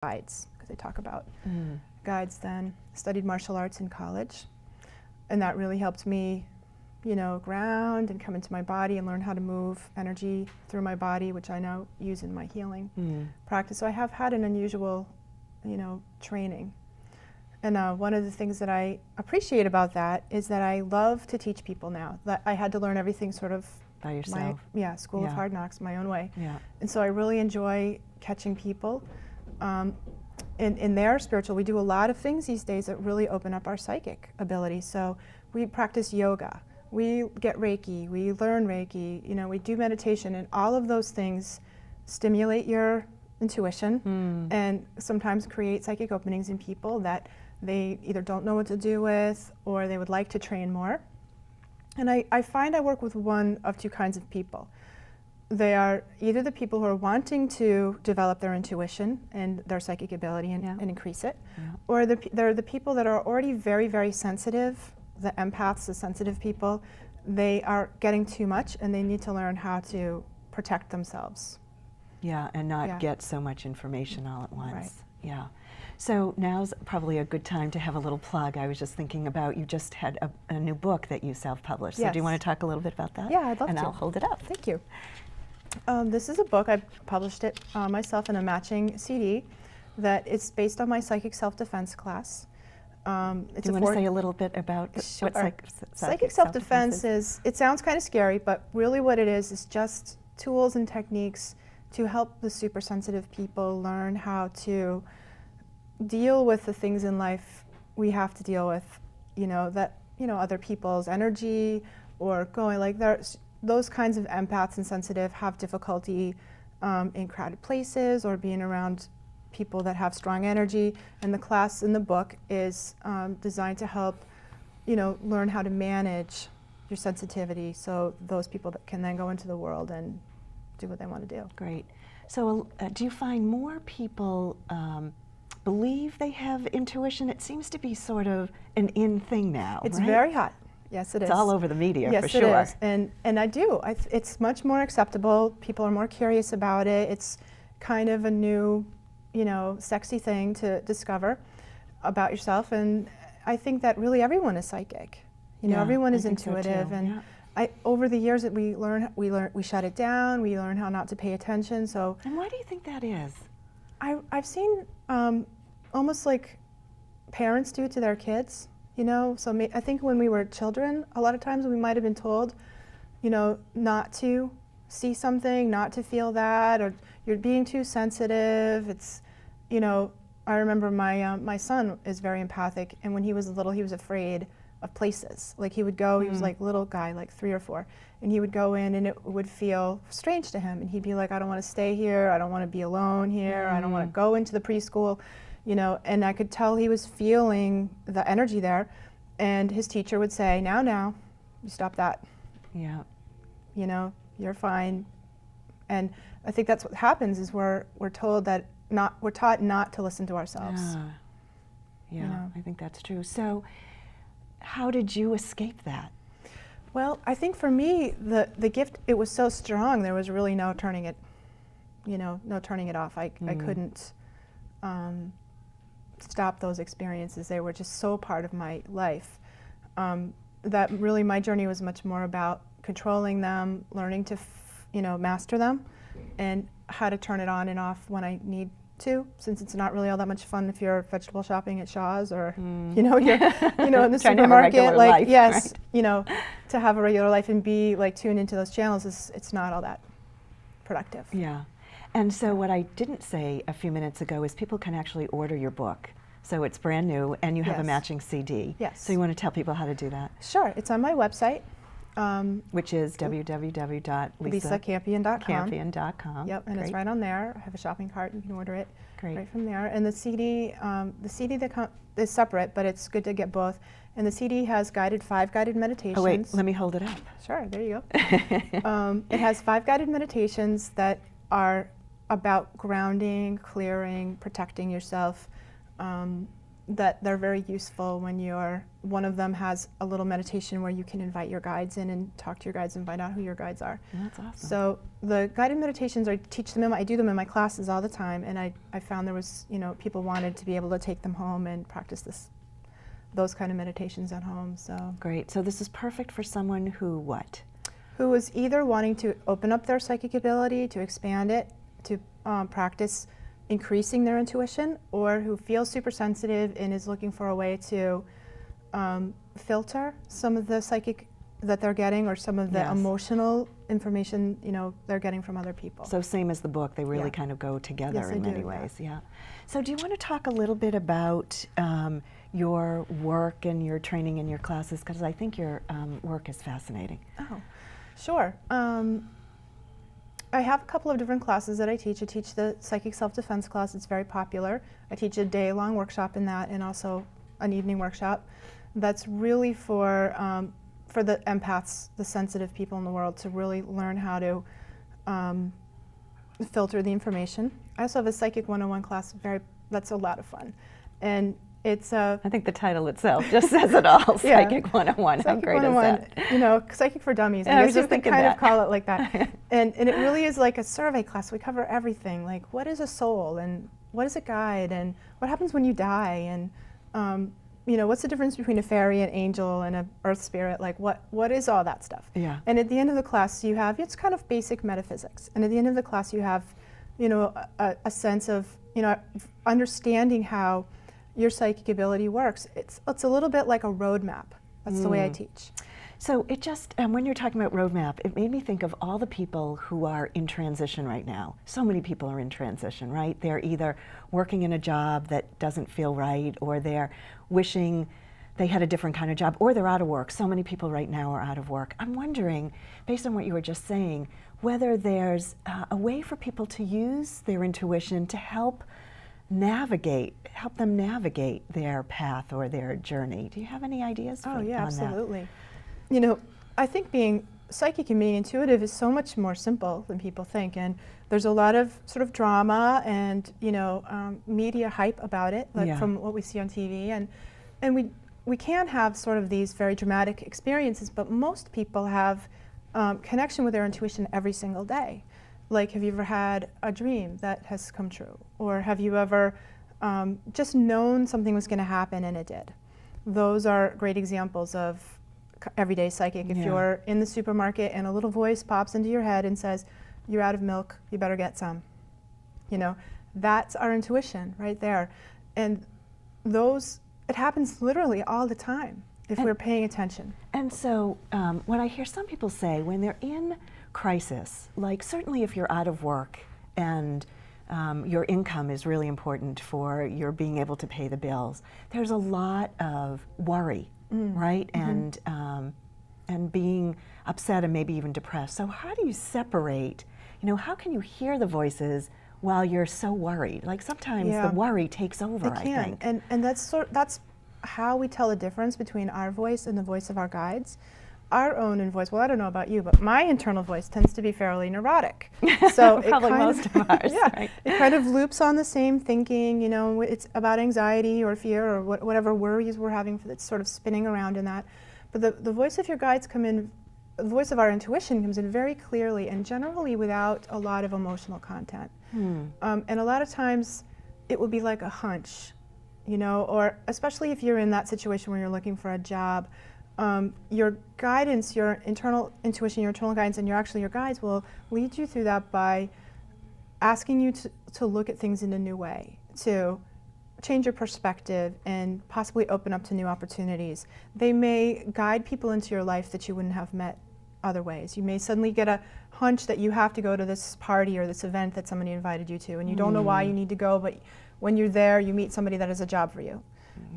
guides, because they talk about guides then. Studied martial arts in college, and that really helped me, you know, ground and come into my body and learn how to move energy through my body, which I now use in my healing practice. So I have had an unusual, you know, training. And one of the things that I appreciate about that is that I love to teach people now. That I had to learn everything sort of by yourself. School of hard knocks, my own way. Yeah. And so I really enjoy catching people. In their spiritual, we do a lot of things these days that really open up our psychic ability. So we practice yoga, we get Reiki, we learn Reiki, you know, we do meditation, and all of those things stimulate your intuition and sometimes create psychic openings in people that they either don't know what to do with or they would like to train more. And I find I work with one of two kinds of people. They are either the people who are wanting to develop their intuition and their psychic ability and increase it, or they're the people that are already very, very sensitive, the empaths, the sensitive people. They are getting too much and they need to learn how to protect themselves. Yeah, and not get so much information all at once. Right. Yeah. So now's probably a good time to have a little plug. I was just thinking about, you just had a new book that you self-published. So do you want to talk a little bit about that? Yeah, I'd love to. And I'll hold it up. Thank you. This is a book. I published it myself in a matching CD that it's based on my psychic self-defense class. Do you want to say a little bit about what psychic self-defense is? It sounds kind of scary, but really what it is just tools and techniques to help the super sensitive people learn how to deal with the things in life we have to deal with, you know, that, you know, other people's energy or going like those kinds of empaths and sensitive have difficulty in crowded places or being around people that have strong energy. And the class in the book is designed to help, you know, learn how to manage your sensitivity so those people that can then go into the world and do what they want to do. Great. So do you find more people believe they have intuition? It seems to be sort of an in thing now, It's right? very hot. Yes, it is. It's all over the media, yes, for sure. Yes, it is. And I do. It's much more acceptable. People are more curious about it. It's kind of a new, you know, sexy thing to discover about yourself. And I think that really everyone is psychic. You know, everyone is intuitive. So and over the years that we shut it down. We learn how not to pay attention. So. And why do you think that is? I've seen almost like parents do it to their kids, you know. So I think when we were children, a lot of times we might have been told, you know, not to see something, not to feel that, or you're being too sensitive. It's, you know, I remember my son is very empathic, and when he was little, he was afraid of places. Like he would go, he was like little guy, like 3 or 4, and he would go in and it would feel strange to him, and he'd be like, I don't want to stay here, I don't want to be alone here, I don't want to go into the preschool, you know. And I could tell he was feeling the energy there, and his teacher would say, now, you stop that. Yeah. You know, you're fine. And I think that's what happens is we're told that we're taught not to listen to ourselves. Yeah, you know? I think that's true. So how did you escape that? Well, I think for me, the gift, it was so strong, there was really no turning it, you know, no turning it off. I couldn't stop those experiences. They were just so part of my life. That really my journey was much more about controlling them, learning to, you know, master them, and how to turn it on and off when I need to, since it's not really all that much fun if you're vegetable shopping at Shaw's or you know, you're in the supermarket, like life, right? You know, to have a regular life and be like tuned into those channels it's not all that productive. Yeah. And so what I didn't say a few minutes ago is people can actually order your book. So it's brand new and you have a matching CD. Yes. So you want to tell people how to do that? Sure. It's on my website. Which is www.lisacampion.com. Campion.com. Yep, and it's right on there. I have a shopping cart. You can order it right from there. And the CD that is separate, but it's good to get both. And the CD has 5 guided meditations. Oh wait, let me hold it up. Sure, there you go. It has 5 guided meditations that are about grounding, clearing, protecting yourself. that they're very useful when one of them has a little meditation where you can invite your guides in and talk to your guides and find out who your guides are. That's awesome. So the guided meditations, I do them in my classes all the time, and I found there was, people wanted to be able to take them home and practice those kind of meditations at home. So great. So this is perfect for someone who what? Who is either wanting to open up their psychic ability, to expand it, to practice increasing their intuition, or who feels super sensitive and is looking for a way to filter some of the psychic that they're getting or some of the emotional information they're getting from other people. So same as the book, they really kind of go together in many ways. Yeah. So do you want to talk a little bit about your work and your training and your classes, because I think your work is fascinating. Oh, sure. I have a couple of different classes that I teach. I teach the Psychic Self-Defense class. It's very popular. I teach a day-long workshop in that, and also an evening workshop. That's really for the empaths, the sensitive people in the world, to really learn how to filter the information. I also have a Psychic 101 class. That's a lot of fun, and it's I think the title itself just says it all. Psychic 101. How great is that? Psychic for Dummies. I was just thinking kind that. of call it like that. and it really is like a survey class. We cover everything, like what is a soul, and what is a guide, and what happens when you die, and what's the difference between a fairy, an angel, and an earth spirit? Like what is all that stuff? Yeah. And at the end of the class, you have, it's kind of basic metaphysics. And at the end of the class, you have, a sense of, understanding how your psychic ability works. It's a little bit like a roadmap. That's the way I teach. So it just, when you're talking about roadmap, it made me think of all the people who are in transition right now. So many people are in transition, right? They're either working in a job that doesn't feel right, or they're wishing they had a different kind of job, or they're out of work. So many people right now are out of work. I'm wondering, based on what you were just saying, whether there's a way for people to use their intuition to help them navigate their path or their journey. Do you have any ideas on that? Absolutely. That? I think being psychic and being intuitive is so much more simple than people think, and there's a lot of sort of drama and media hype about it, like from what we see on TV, and we can have sort of these very dramatic experiences, but most people have connection with their intuition every single day. Like, have you ever had a dream that has come true? Or have you ever just known something was going to happen and it did? Those are great examples of everyday psychic. If you're in the supermarket and a little voice pops into your head and says, you're out of milk, you better get some. That's our intuition right there. And it happens literally all the time if we're paying attention. And so what I hear some people say when they're in crisis, like certainly if you're out of work and your income is really important for your being able to pay the bills, there's a lot of worry, right? And being upset and maybe even depressed. So how do you separate, how can you hear the voices while you're so worried? Like sometimes the worry takes over, I think. And that's how we tell the difference between our voice and the voice of our guides. Our own voice, well, I don't know about you, but my internal voice tends to be fairly neurotic. So probably most of ours. Right? It kind of loops on the same thinking. It's about anxiety or fear or whatever worries we're having. It's sort of spinning around in that. But the voice of your guides the voice of our intuition comes in very clearly and generally without a lot of emotional content. And a lot of times it will be like a hunch, or especially if you're in that situation where you're looking for a job. Your guidance, your internal intuition, your internal guidance, and your guides will lead you through that by asking you to look at things in a new way, to change your perspective and possibly open up to new opportunities. They may guide people into your life that you wouldn't have met other ways. You may suddenly get a hunch that you have to go to this party or this event that somebody invited you to, and you don't know why you need to go, but when you're there, you meet somebody that has a job for you.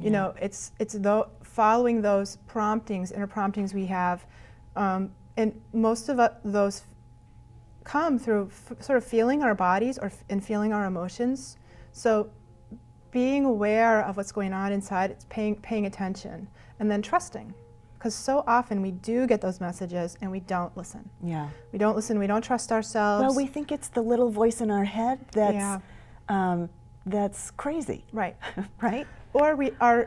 It's following those inner promptings we have, and most of those come through sort of feeling our bodies and feeling our emotions. So being aware of what's going on inside, it's paying attention, and then trusting. Because so often we do get those messages and we don't listen. Yeah. We don't listen, we don't trust ourselves. Well, we think it's the little voice in our head that's that's crazy. Right. Right? Or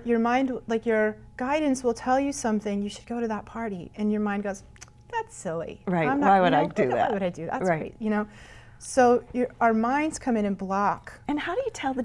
your mind, like your guidance will tell you something, you should go to that party, and your mind goes, that's silly. Right, I'm not, why would you I know, do that? Why would I do that? That's Right. great, you know? So our minds come in and block. And how do you tell the